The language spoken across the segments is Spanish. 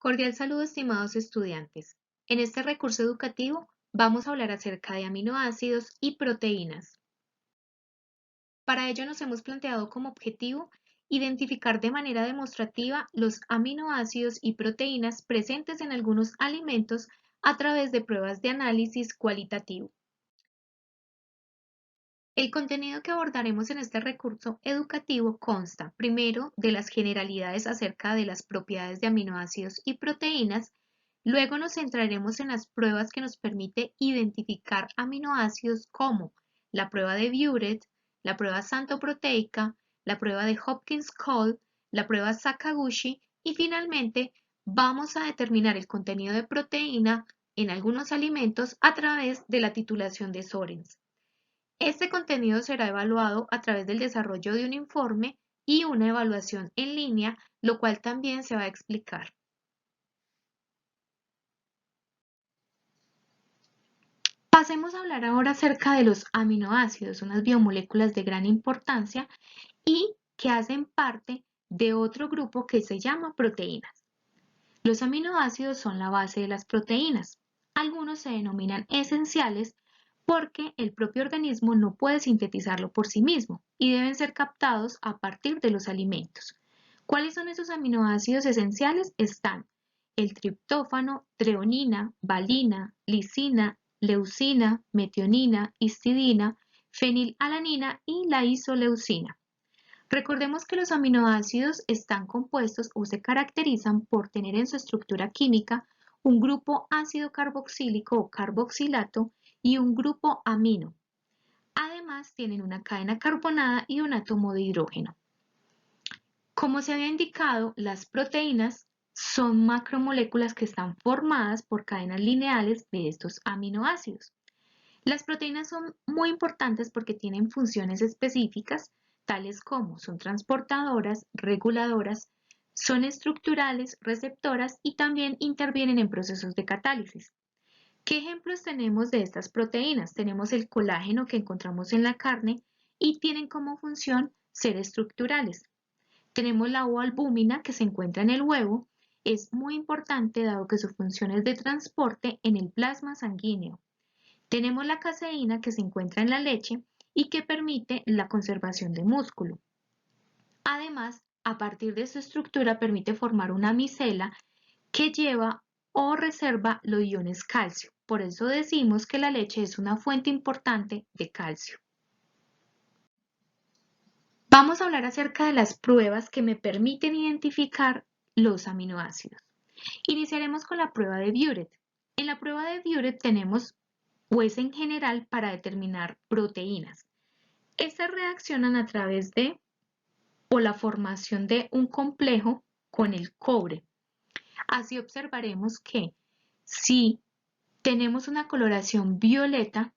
Cordial saludo, estimados estudiantes. En este recurso educativo vamos a hablar acerca de aminoácidos y proteínas. Para ello nos hemos planteado como objetivo identificar de manera demostrativa los aminoácidos y proteínas presentes en algunos alimentos a través de pruebas de análisis cualitativo. El contenido que abordaremos en este recurso educativo consta, primero, de las generalidades acerca de las propiedades de aminoácidos y proteínas. Luego nos centraremos en las pruebas que nos permite identificar aminoácidos como la prueba de Biuret, la prueba santoproteica, la prueba de Hopkins-Cole, la prueba Sakaguchi y finalmente vamos a determinar el contenido de proteína en algunos alimentos a través de la titulación de Sorens. Este contenido será evaluado a través del desarrollo de un informe y una evaluación en línea, lo cual también se va a explicar. Pasemos a hablar ahora acerca de los aminoácidos, unas biomoléculas de gran importancia y que hacen parte de otro grupo que se llama proteínas. Los aminoácidos son la base de las proteínas. Algunos se denominan esenciales porque el propio organismo no puede sintetizarlo por sí mismo y deben ser captados a partir de los alimentos. ¿Cuáles son esos aminoácidos esenciales? Están el triptófano, treonina, valina, lisina, leucina, metionina, histidina, fenilalanina y la isoleucina. Recordemos que los aminoácidos están compuestos o se caracterizan por tener en su estructura química un grupo ácido carboxílico o carboxilato y un grupo amino. Además, tienen una cadena carbonada y un átomo de hidrógeno. Como se había indicado, las proteínas son macromoléculas que están formadas por cadenas lineales de estos aminoácidos. Las proteínas son muy importantes porque tienen funciones específicas, tales como son transportadoras, reguladoras, son estructurales, receptoras y también intervienen en procesos de catálisis. ¿Qué ejemplos tenemos de estas proteínas? Tenemos el colágeno que encontramos en la carne y tienen como función ser estructurales. Tenemos la O-albúmina que se encuentra en el huevo, es muy importante dado que su función es de transporte en el plasma sanguíneo. Tenemos la caseína que se encuentra en la leche y que permite la conservación de músculo. Además, a partir de su estructura permite formar una micela que lleva o reserva los iones calcio. Por eso decimos que la leche es una fuente importante de calcio. Vamos a hablar acerca de las pruebas que me permiten identificar los aminoácidos. Iniciaremos con la prueba de Biuret. En la prueba de Biuret tenemos pues en general para determinar proteínas. Estas reaccionan a través de o la formación de un complejo con el cobre. Así observaremos que si tenemos una coloración violeta,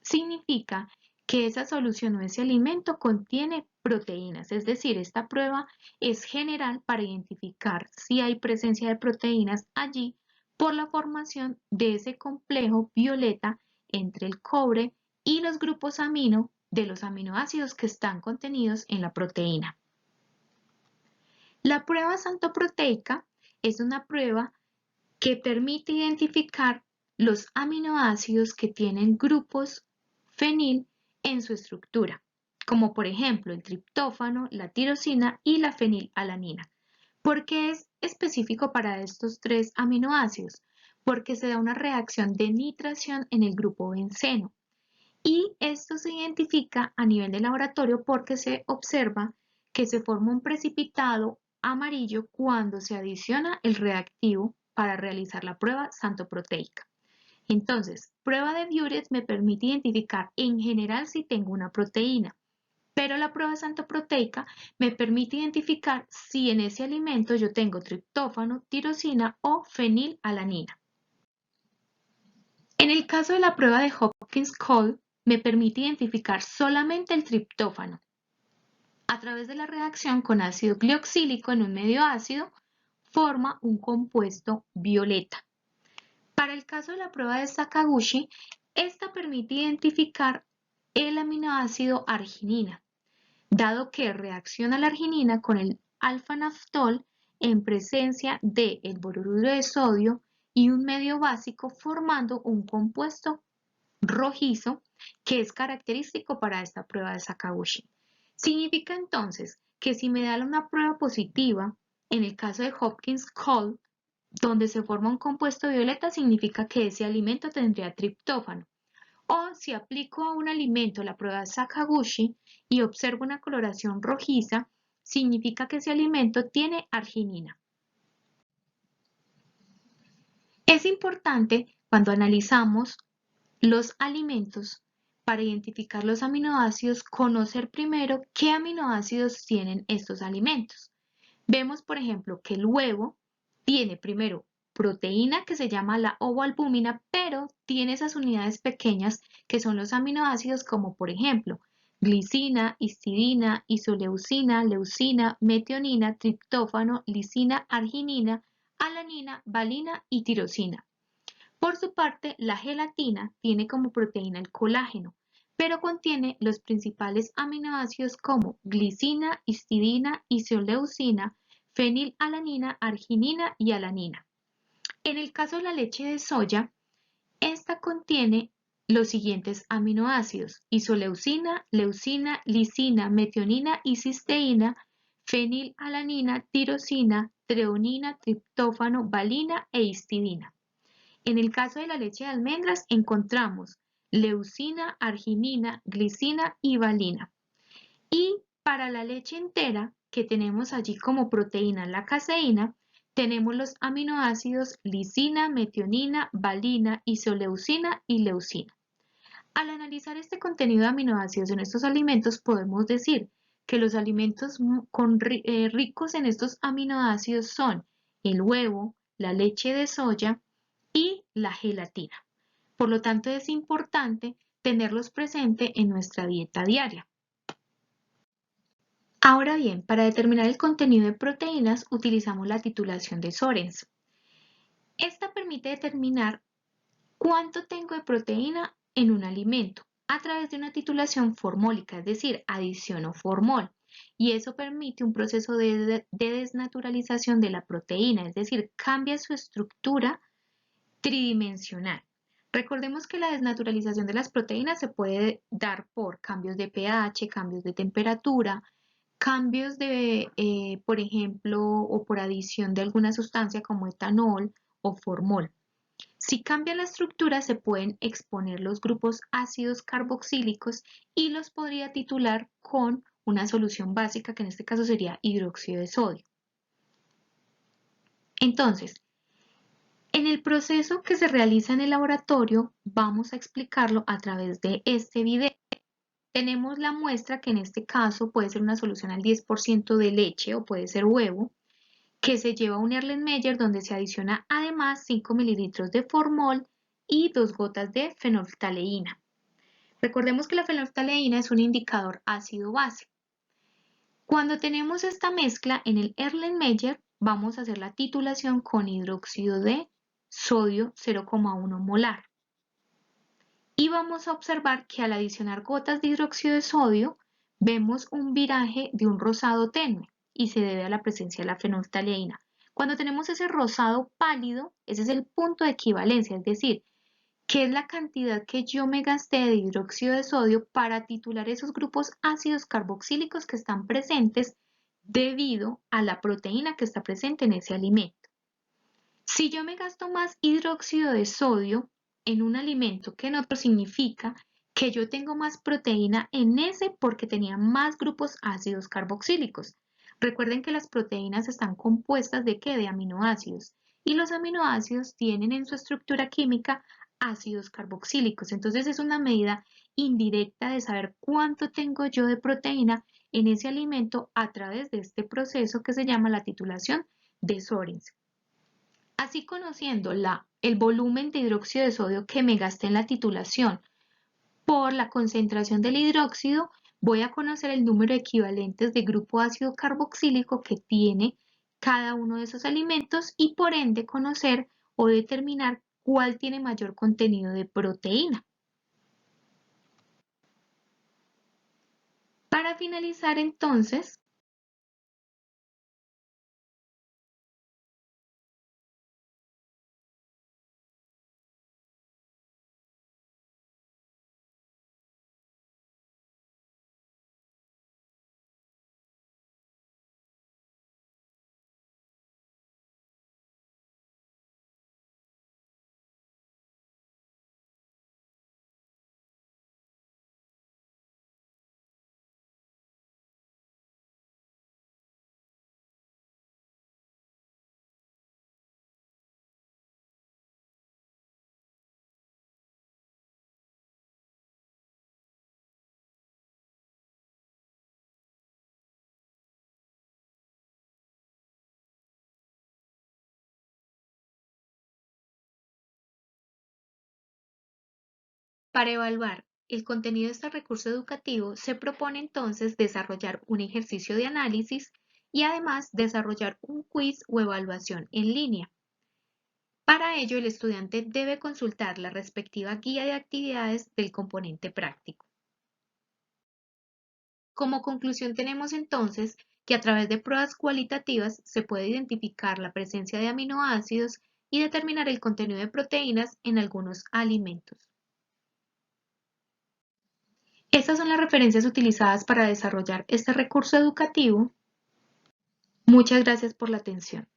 significa que esa solución o ese alimento contiene proteínas, es decir, esta prueba es general para identificar si hay presencia de proteínas allí por la formación de ese complejo violeta entre el cobre y los grupos amino de los aminoácidos que están contenidos en la proteína. La prueba santoproteica es una prueba que permite identificar los aminoácidos que tienen grupos fenil en su estructura, como por ejemplo el triptófano, la tirosina y la fenilalanina. ¿Por qué es específico para estos tres aminoácidos? Porque se da una reacción de nitración en el grupo benceno. Y esto se identifica a nivel de laboratorio porque se observa que se forma un precipitado amarillo cuando se adiciona el reactivo para realizar la prueba santoproteica. Entonces, prueba de Biuret me permite identificar en general si tengo una proteína, pero la prueba santoproteica me permite identificar si en ese alimento yo tengo triptófano, tirosina o fenilalanina. En el caso de la prueba de Hopkins-Cole, me permite identificar solamente el triptófano. A través de la reacción con ácido glioxílico en un medio ácido, forma un compuesto violeta. Para el caso de la prueba de Sakaguchi, esta permite identificar el aminoácido arginina. Dado que reacciona la arginina con el alfa-naftol, en presencia del boruro de sodio y un medio básico formando un compuesto rojizo que es característico para esta prueba de Sakaguchi. Significa entonces que si me da una prueba positiva, en el caso de Hopkins Cole, donde se forma un compuesto violeta, significa que ese alimento tendría triptófano. O si aplico a un alimento la prueba de Sakaguchi y observo una coloración rojiza, significa que ese alimento tiene arginina. Es importante cuando analizamos los alimentos para identificar los aminoácidos, conocer primero qué aminoácidos tienen estos alimentos. Vemos, por ejemplo, que el huevo tiene primero proteína que se llama la ovoalbúmina, pero tiene esas unidades pequeñas que son los aminoácidos como por ejemplo glicina, histidina, isoleucina, leucina, metionina, triptófano, lisina, arginina, alanina, valina y tirosina. Por su parte, la gelatina tiene como proteína el colágeno, pero contiene los principales aminoácidos como glicina, histidina, isoleucina, fenilalanina, arginina y alanina. En el caso de la leche de soya, esta contiene los siguientes aminoácidos: isoleucina, leucina, lisina, metionina y cisteína, fenilalanina, tirosina, treonina, triptófano, valina e histidina. En el caso de la leche de almendras encontramos leucina, arginina, glicina y valina. Y para la leche entera, que tenemos allí como proteína la caseína, tenemos los aminoácidos lisina, metionina, valina, isoleucina y leucina. Al analizar este contenido de aminoácidos en estos alimentos, podemos decir que los alimentos ricos en estos aminoácidos son el huevo, la leche de soya y la gelatina. Por lo tanto, es importante tenerlos presentes en nuestra dieta diaria. Ahora bien, para determinar el contenido de proteínas utilizamos la titulación de Sorens. Esta permite determinar cuánto tengo de proteína en un alimento a través de una titulación formólica, es decir, adiciono formol. Y eso permite un proceso de desnaturalización de la proteína, es decir, cambia su estructura tridimensional. Recordemos que la desnaturalización de las proteínas se puede dar por cambios de pH, cambios de temperatura, cambios de, por ejemplo, o por adición de alguna sustancia como etanol o formol. Si cambia la estructura, se pueden exponer los grupos ácidos carboxílicos y los podría titular con una solución básica, que en este caso sería hidróxido de sodio. Entonces, en el proceso que se realiza en el laboratorio, vamos a explicarlo a través de este video. Tenemos la muestra, que en este caso puede ser una solución al 10% de leche o puede ser huevo, que se lleva a un Erlenmeyer donde se adiciona además 5 mililitros de formol y 2 gotas de fenolftaleína. Recordemos que la fenolftaleína es un indicador ácido-base. Cuando tenemos esta mezcla en el Erlenmeyer, vamos a hacer la titulación con hidróxido de sodio 0,1 molar. Y vamos a observar que al adicionar gotas de hidróxido de sodio, vemos un viraje de un rosado tenue y se debe a la presencia de la fenolftaleína. Cuando tenemos ese rosado pálido, ese es el punto de equivalencia, es decir, que es la cantidad que yo me gasté de hidróxido de sodio para titular esos grupos ácidos carboxílicos que están presentes debido a la proteína que está presente en ese alimento. Si yo me gasto más hidróxido de sodio en un alimento que en otro, significa que yo tengo más proteína en ese porque tenía más grupos ácidos carboxílicos. Recuerden que las proteínas están compuestas ¿de qué? De aminoácidos. Y los aminoácidos tienen en su estructura química ácidos carboxílicos. Entonces es una medida indirecta de saber cuánto tengo yo de proteína en ese alimento a través de este proceso que se llama la titulación de Sorens. Así, conociendo el volumen de hidróxido de sodio que me gasté en la titulación por la concentración del hidróxido, voy a conocer el número de equivalentes de grupo ácido carboxílico que tiene cada uno de esos alimentos y por ende conocer o determinar cuál tiene mayor contenido de proteína. Para finalizar entonces, Para evaluar el contenido de este recurso educativo, se propone entonces desarrollar un ejercicio de análisis y además desarrollar un quiz o evaluación en línea. Para ello, el estudiante debe consultar la respectiva guía de actividades del componente práctico. Como conclusión tenemos entonces que a través de pruebas cualitativas se puede identificar la presencia de aminoácidos y determinar el contenido de proteínas en algunos alimentos. Estas son las referencias utilizadas para desarrollar este recurso educativo. Muchas gracias por la atención.